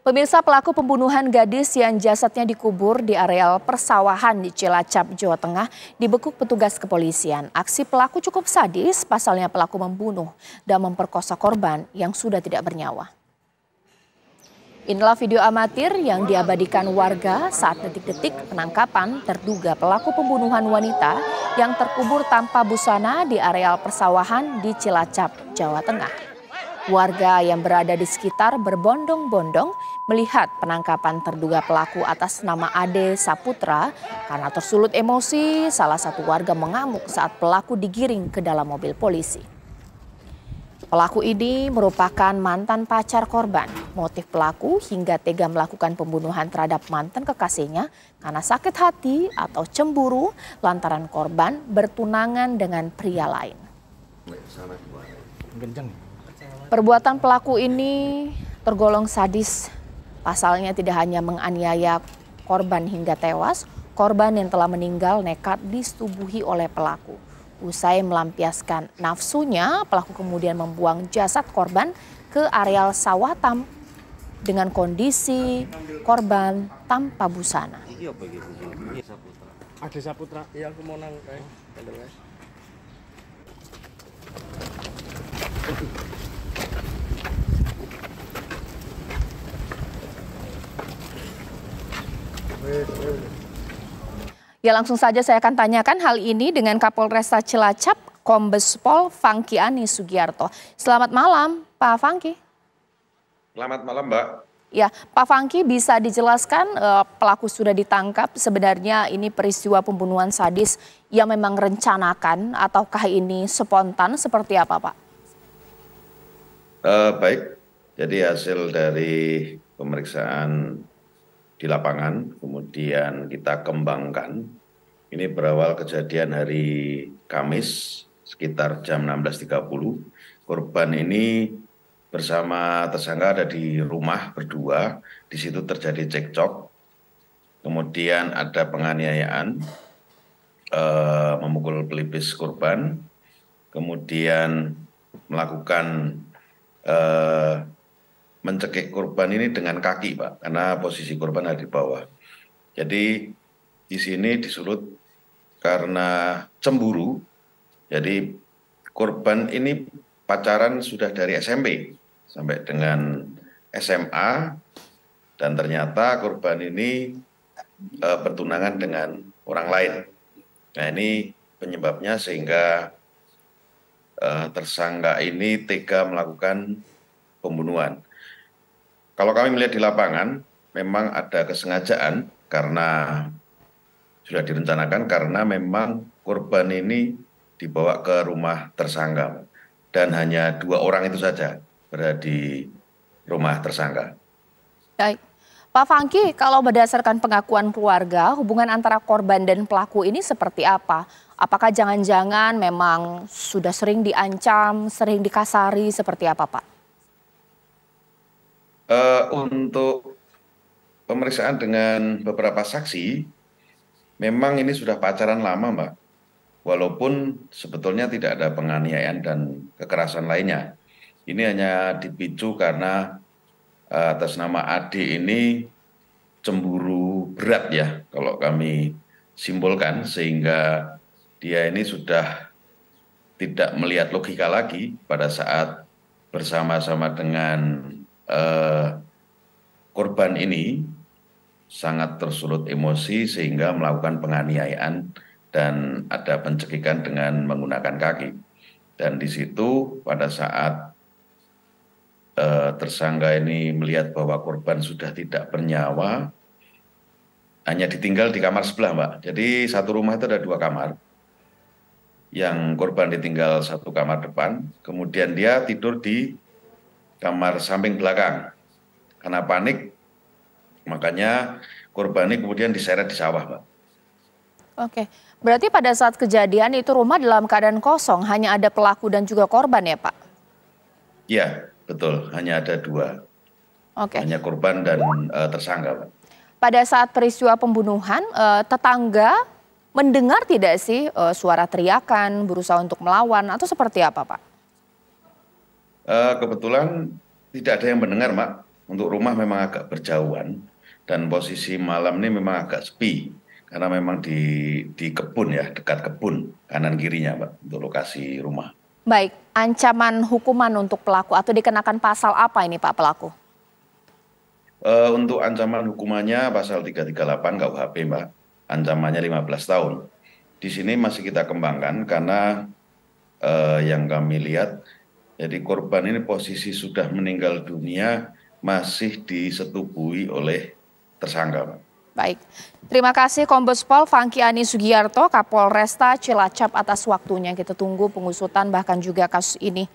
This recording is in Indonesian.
Pemirsa, pelaku pembunuhan gadis yang jasadnya dikubur di areal persawahan di Cilacap, Jawa Tengah dibekuk petugas kepolisian. Aksi pelaku cukup sadis, pasalnya pelaku membunuh dan memperkosa korban yang sudah tidak bernyawa. Inilah video amatir yang diabadikan warga saat detik-detik penangkapan terduga pelaku pembunuhan wanita yang terkubur tanpa busana di areal persawahan di Cilacap, Jawa Tengah. Warga yang berada di sekitar berbondong-bondong melihat penangkapan terduga pelaku atas nama Ade Saputra. Karena tersulut emosi, salah satu warga mengamuk saat pelaku digiring ke dalam mobil polisi. Pelaku ini merupakan mantan pacar korban. Motif pelaku hingga tega melakukan pembunuhan terhadap mantan kekasihnya karena sakit hati atau cemburu lantaran korban bertunangan dengan pria lain. Perbuatan pelaku ini tergolong sadis. Pasalnya tidak hanya menganiaya korban hingga tewas, korban yang telah meninggal nekat disetubuhi oleh pelaku. Usai melampiaskan nafsunya, pelaku kemudian membuang jasad korban ke areal sawah dengan kondisi korban tanpa busana. Ade Saputra, iya aku mau nang Ya, langsung saja saya akan tanyakan hal ini dengan Kapolresta Cilacap, Kombes Pol Fangky Ani Sugiarto. Selamat malam, Pak Fangky. Selamat malam, Mbak. Ya, Pak Fangky, bisa dijelaskan pelaku sudah ditangkap, sebenarnya ini peristiwa pembunuhan sadis yang memang rencanakan ataukah ini spontan, seperti apa, Pak? Baik, jadi hasil dari pemeriksaan di lapangan, kemudian kita kembangkan. Ini berawal kejadian hari Kamis sekitar jam 16.30. Korban ini bersama tersangka ada di rumah berdua. Di situ terjadi cekcok. Kemudian ada penganiayaan, memukul pelipis korban. Kemudian melakukan mencekik korban ini dengan kaki, Pak, karena posisi korban ada di bawah. Jadi di sini disulut karena cemburu. Jadi korban ini pacaran sudah dari SMP sampai dengan SMA, dan ternyata korban ini bertunangan dengan orang lain. Nah, ini penyebabnya sehingga tersangka ini tega melakukan pembunuhan. Kalau kami melihat di lapangan, memang ada kesengajaan karena sudah direncanakan, karena memang korban ini dibawa ke rumah tersangka. Dan hanya 2 orang itu saja berada di rumah tersangka. Baik. Pak Fangky, kalau berdasarkan pengakuan keluarga, hubungan antara korban dan pelaku ini seperti apa? Apakah jangan-jangan memang sudah sering diancam, sering dikasari, seperti apa, Pak? Untuk pemeriksaan dengan beberapa saksi, memang ini sudah pacaran lama, Mbak. Walaupun sebetulnya tidak ada penganiayaan dan kekerasan lainnya. Ini hanya dipicu karena atas nama Ade ini cemburu berat ya, kalau kami simpulkan, sehingga dia ini sudah tidak melihat logika lagi pada saat bersama-sama dengan korban ini, sangat tersulut emosi sehingga melakukan penganiayaan dan ada pencekikan dengan menggunakan kaki. Dan di situ pada saat tersangka ini melihat bahwa korban sudah tidak bernyawa, hanya ditinggal di kamar sebelah, Mbak. Jadi satu rumah itu ada 2 kamar. Yang korban ditinggal 1 kamar depan, kemudian dia tidur di kamar samping belakang. Karena panik, makanya korban ini kemudian diseret di sawah, Mbak. Oke, berarti pada saat kejadian itu rumah dalam keadaan kosong, hanya ada pelaku dan juga korban ya, Pak? Iya, betul, hanya ada 2. Oke. Hanya korban dan tersangka, Pak. Pada saat peristiwa pembunuhan, tetangga mendengar tidak sih suara teriakan, berusaha untuk melawan, atau seperti apa, Pak? Kebetulan tidak ada yang mendengar, Mak. untuk rumah memang agak berjauhan dan posisi malam ini memang agak sepi karena memang di kebun ya, dekat kebun kanan kirinya Mbak untuk lokasi rumah. Baik, ancaman hukuman untuk pelaku atau dikenakan pasal apa ini Pak pelaku? Untuk ancaman hukumannya pasal 338 KUHP Mbak, ancamannya 15 tahun. Di sini masih kita kembangkan karena yang kami lihat, jadi korban ini posisi sudah meninggal dunia masih disetubuhi oleh tersangka Mbak. Baik, terima kasih Kombes Pol Fangki Ani Sugiarto, Kapolresta Cilacap atas waktunya. Kita tunggu pengusutan bahkan juga kasus ini